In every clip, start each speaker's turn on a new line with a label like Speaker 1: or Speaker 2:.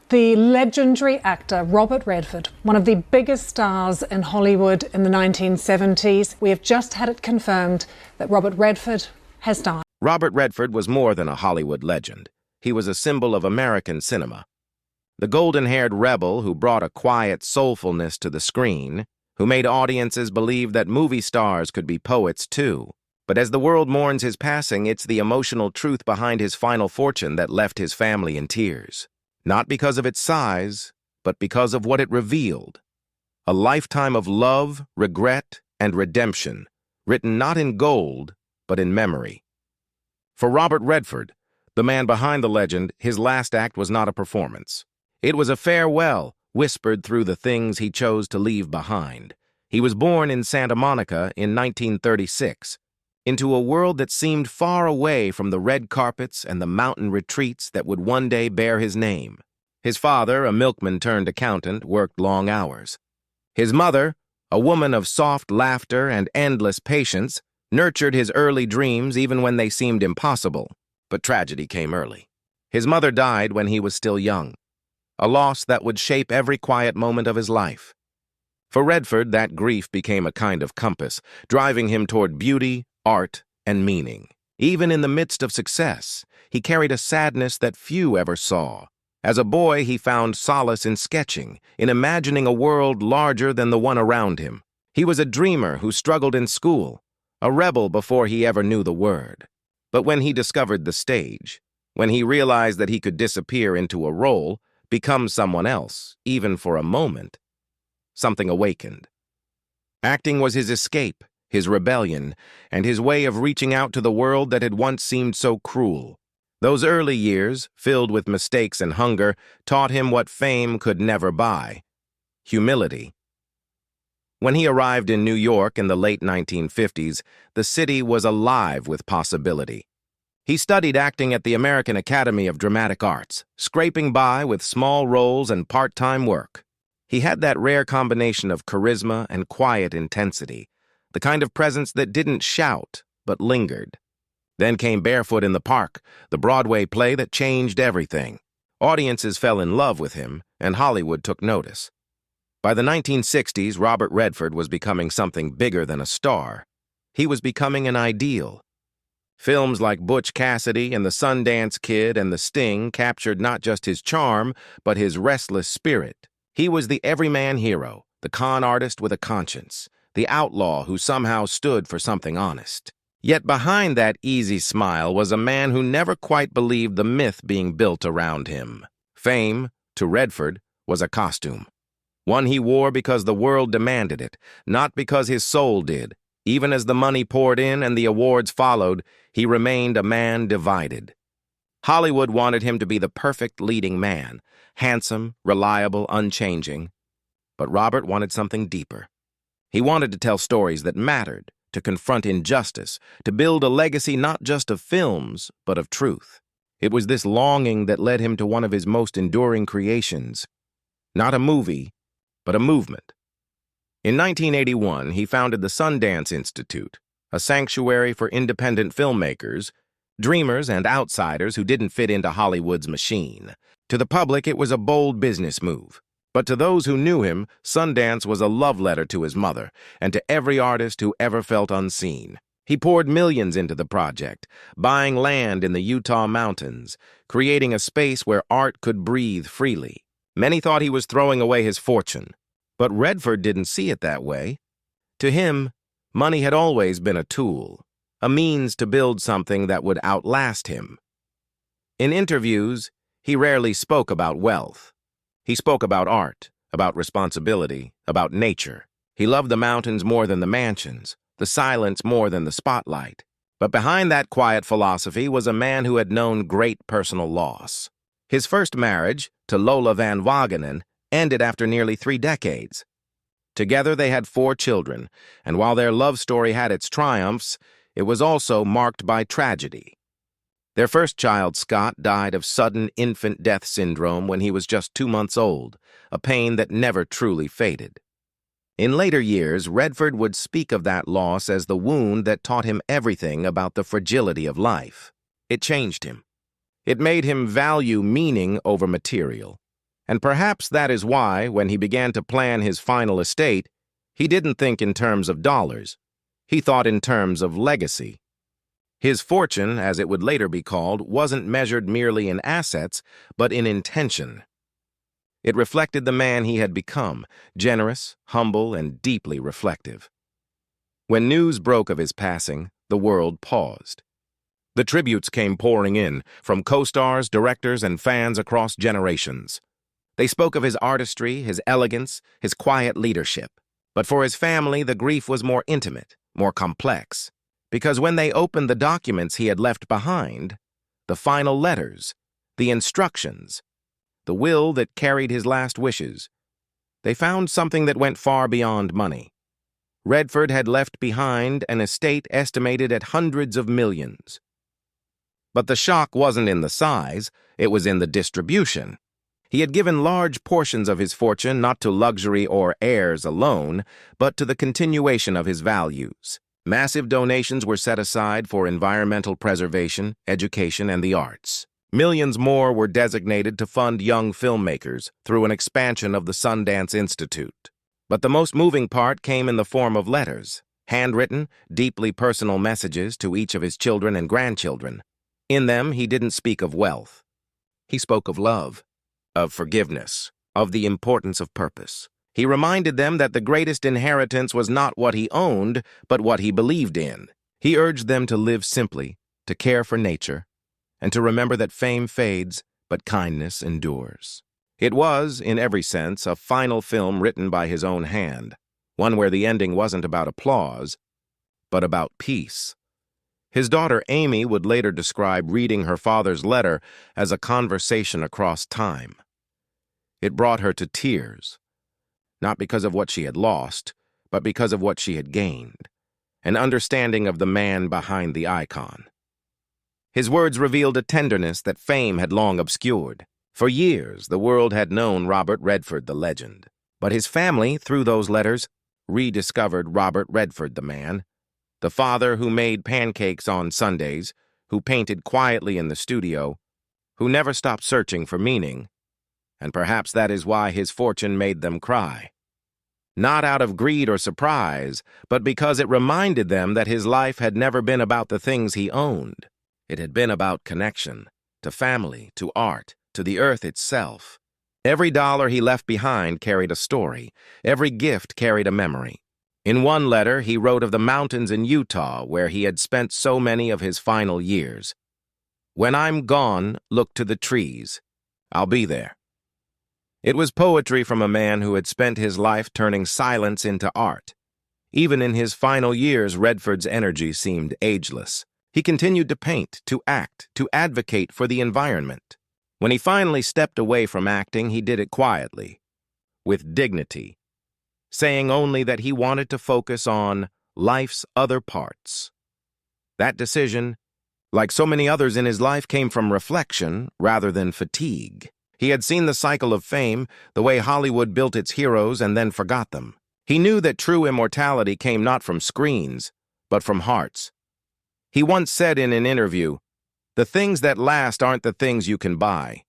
Speaker 1: The legendary actor Robert Redford, one of the biggest stars in Hollywood in the 1970s. We have just had it confirmed that Robert Redford has died.
Speaker 2: Robert Redford was more than a Hollywood legend. He was a symbol of American cinema. The golden-haired rebel who brought a quiet soulfulness to the screen, who made audiences believe that movie stars could be poets too. But as the world mourns his passing, it's the emotional truth behind his final fortune that left his family in tears. Not because of its size, but because of what it revealed. A lifetime of love, regret, and redemption, written not in gold, but in memory. For Robert Redford, the man behind the legend, his last act was not a performance. It was a farewell, whispered through the things he chose to leave behind. He was born in Santa Monica in 1936, into a world that seemed far away from the red carpets and the mountain retreats that would one day bear his name. His father, a milkman-turned-accountant, worked long hours. His mother, a woman of soft laughter and endless patience, nurtured his early dreams even when they seemed impossible. But tragedy came early. His mother died when he was still young, a loss that would shape every quiet moment of his life. For Redford, that grief became a kind of compass, driving him toward beauty, art, and meaning. Even in the midst of success, he carried a sadness that few ever saw. As a boy, he found solace in sketching, in imagining a world larger than the one around him. He was a dreamer who struggled in school, a rebel before he ever knew the word. But when he discovered the stage, when he realized that he could disappear into a role, become someone else, even for a moment, something awakened. Acting was his escape, his rebellion, and his way of reaching out to the world that had once seemed so cruel. Those early years, filled with mistakes and hunger, taught him what fame could never buy: humility. When he arrived in New York in the late 1950s, the city was alive with possibility. He studied acting at the American Academy of Dramatic Arts, scraping by with small roles and part-time work. He had that rare combination of charisma and quiet intensity, the kind of presence that didn't shout, but lingered. Then came Barefoot in the Park, the Broadway play that changed everything. Audiences fell in love with him, and Hollywood took notice. By the 1960s, Robert Redford was becoming something bigger than a star. He was becoming an ideal. Films like Butch Cassidy and the Sundance Kid and The Sting captured not just his charm, but his restless spirit. He was the everyman hero, the con artist with a conscience, the outlaw who somehow stood for something honest. Yet behind that easy smile was a man who never quite believed the myth being built around him. Fame, to Redford, was a costume. One he wore because the world demanded it, not because his soul did. Even as the money poured in and the awards followed, he remained a man divided. Hollywood wanted him to be the perfect leading man, handsome, reliable, unchanging. But Robert wanted something deeper. He wanted to tell stories that mattered, to confront injustice, to build a legacy not just of films, but of truth. It was this longing that led him to one of his most enduring creations. Not a movie, but a movement. In 1981, he founded the Sundance Institute, a sanctuary for independent filmmakers, dreamers and outsiders who didn't fit into Hollywood's machine. To the public, it was a bold business move. But to those who knew him, Sundance was a love letter to his mother and to every artist who ever felt unseen. He poured millions into the project, buying land in the Utah mountains, creating a space where art could breathe freely. Many thought he was throwing away his fortune, but Redford didn't see it that way. To him, money had always been a tool, a means to build something that would outlast him. In interviews, he rarely spoke about wealth. He spoke about art, about responsibility, about nature. He loved the mountains more than the mansions, the silence more than the spotlight. But behind that quiet philosophy was a man who had known great personal loss. His first marriage, to Lola Van Wagenen, ended after nearly 3 decades. Together they had 4 children, and while their love story had its triumphs, it was also marked by tragedy. Their first child, Scott, died of sudden infant death syndrome when he was just 2 months old, a pain that never truly faded. In later years, Redford would speak of that loss as the wound that taught him everything about the fragility of life. It changed him. It made him value meaning over material. And perhaps that is why, when he began to plan his final estate, he didn't think in terms of dollars. He thought in terms of legacy. His fortune, as it would later be called, wasn't measured merely in assets, but in intention. It reflected the man he had become, generous, humble, and deeply reflective. When news broke of his passing, the world paused. The tributes came pouring in, from co-stars, directors, and fans across generations. They spoke of his artistry, his elegance, his quiet leadership. But for his family, the grief was more intimate, more complex. Because when they opened the documents he had left behind, the final letters, the instructions, the will that carried his last wishes, they found something that went far beyond money. Redford had left behind an estate estimated at hundreds of millions. But the shock wasn't in the size, it was in the distribution. He had given large portions of his fortune not to luxury or heirs alone, but to the continuation of his values. Massive donations were set aside for environmental preservation, education, and the arts. Millions more were designated to fund young filmmakers through an expansion of the Sundance Institute. But the most moving part came in the form of letters, handwritten, deeply personal messages to each of his children and grandchildren. In them, he didn't speak of wealth. He spoke of love, of forgiveness, of the importance of purpose. He reminded them that the greatest inheritance was not what he owned, but what he believed in. He urged them to live simply, to care for nature, and to remember that fame fades, but kindness endures. It was, in every sense, a final film written by his own hand, one where the ending wasn't about applause, but about peace. His daughter Amy would later describe reading her father's letter as a conversation across time. It brought her to tears. Not because of what she had lost, but because of what she had gained, an understanding of the man behind the icon. His words revealed a tenderness that fame had long obscured. For years, the world had known Robert Redford, the legend. But his family, through those letters, rediscovered Robert Redford, the man, the father who made pancakes on Sundays, who painted quietly in the studio, who never stopped searching for meaning. And perhaps that is why his fortune made them cry. Not out of greed or surprise, but because it reminded them that his life had never been about the things he owned. It had been about connection, to family, to art, to the earth itself. Every dollar he left behind carried a story. Every gift carried a memory. In one letter, he wrote of the mountains in Utah where he had spent so many of his final years. "When I'm gone, look to the trees. I'll be there." It was poetry from a man who had spent his life turning silence into art. Even in his final years, Redford's energy seemed ageless. He continued to paint, to act, to advocate for the environment. When he finally stepped away from acting, he did it quietly, with dignity, saying only that he wanted to focus on life's other parts. That decision, like so many others in his life, came from reflection rather than fatigue. He had seen the cycle of fame, the way Hollywood built its heroes and then forgot them. He knew that true immortality came not from screens, but from hearts. He once said in an interview, "The things that last aren't the things you can buy."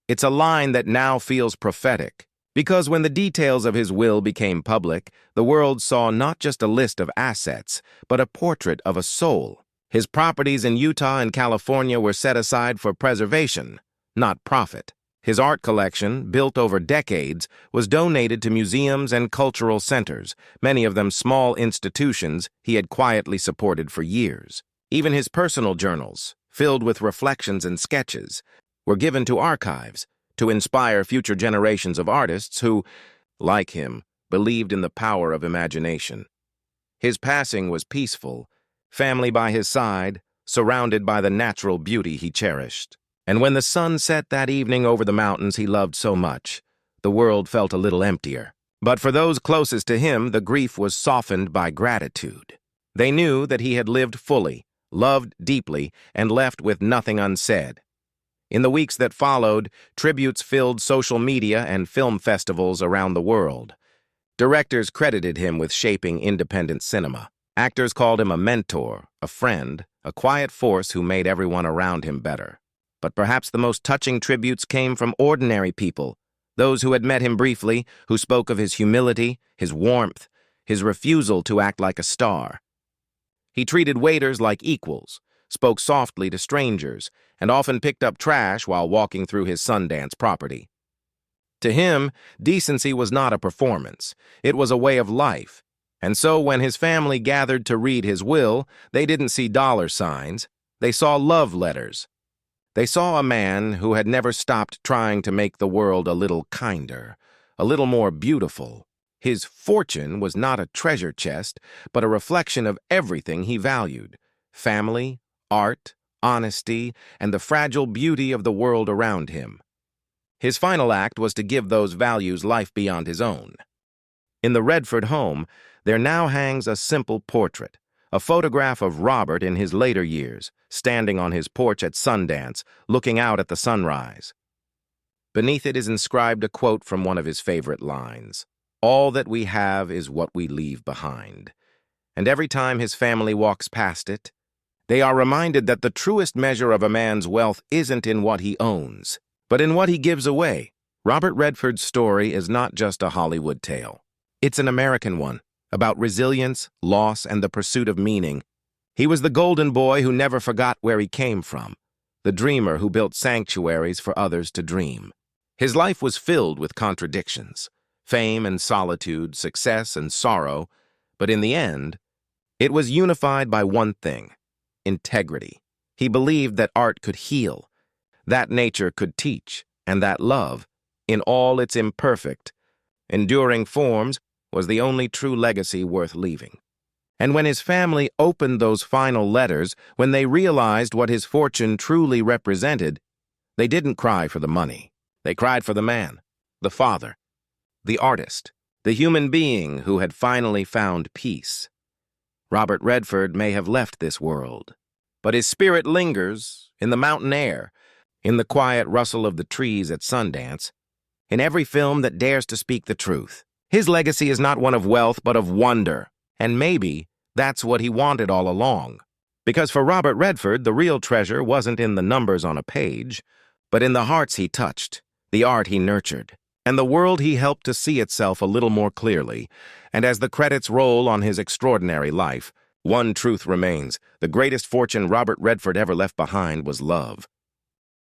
Speaker 2: It's a line that now feels prophetic, because when the details of his will became public, the world saw not just a list of assets, but a portrait of a soul. His properties in Utah and California were set aside for preservation, not profit. His art collection, built over decades, was donated to museums and cultural centers, many of them small institutions he had quietly supported for years. Even his personal journals, filled with reflections and sketches, were given to archives to inspire future generations of artists who, like him, believed in the power of imagination. His passing was peaceful, family by his side, surrounded by the natural beauty he cherished. And when the sun set that evening over the mountains he loved so much, the world felt a little emptier. But for those closest to him, the grief was softened by gratitude. They knew that he had lived fully, loved deeply, and left with nothing unsaid. In the weeks that followed, tributes filled social media and film festivals around the world. Directors credited him with shaping independent cinema. Actors called him a mentor, a friend, a quiet force who made everyone around him better. But perhaps the most touching tributes came from ordinary people, Those who had met him briefly, who spoke of his humility, his warmth, his refusal to act like a star. He treated waiters like equals, spoke softly to strangers, and often picked up trash while walking through his Sundance property. To him, decency was not a performance. It was a way of life. And so when his family gathered to read his will, they didn't see dollar signs. They saw love letters. They saw a man who had never stopped trying to make the world a little kinder, a little more beautiful. His fortune was not a treasure chest, but a reflection of everything he valued: family, art, honesty, and the fragile beauty of the world around him. His final act was to give those values life beyond his own. In the Redford home, there now hangs a simple portrait, a photograph of Robert in his later years, standing on his porch at Sundance, looking out at the sunrise. Beneath it is inscribed a quote from one of his favorite lines: "All that we have is what we leave behind." And every time his family walks past it, they are reminded that the truest measure of a man's wealth isn't in what he owns, but in what he gives away. Robert Redford's story is not just a Hollywood tale. It's an American one, about resilience, loss, and the pursuit of meaning. He was the golden boy who never forgot where he came from, the dreamer who built sanctuaries for others to dream. His life was filled with contradictions, fame and solitude, success and sorrow, but in the end, it was unified by one thing: integrity. He believed that art could heal, that nature could teach, and that love, in all its imperfect, enduring forms, was the only true legacy worth leaving. And when his family opened those final letters, when they realized what his fortune truly represented, they didn't cry for the money. They cried for the man, the father, the artist, the human being who had finally found peace. Robert Redford may have left this world, but his spirit lingers in the mountain air, in the quiet rustle of the trees at Sundance, in every film that dares to speak the truth. His legacy is not one of wealth, but of wonder, and maybe that's what he wanted all along. Because for Robert Redford, the real treasure wasn't in the numbers on a page, but in the hearts he touched, the art he nurtured, and the world he helped to see itself a little more clearly. And as the credits roll on his extraordinary life, one truth remains: the greatest fortune Robert Redford ever left behind was love.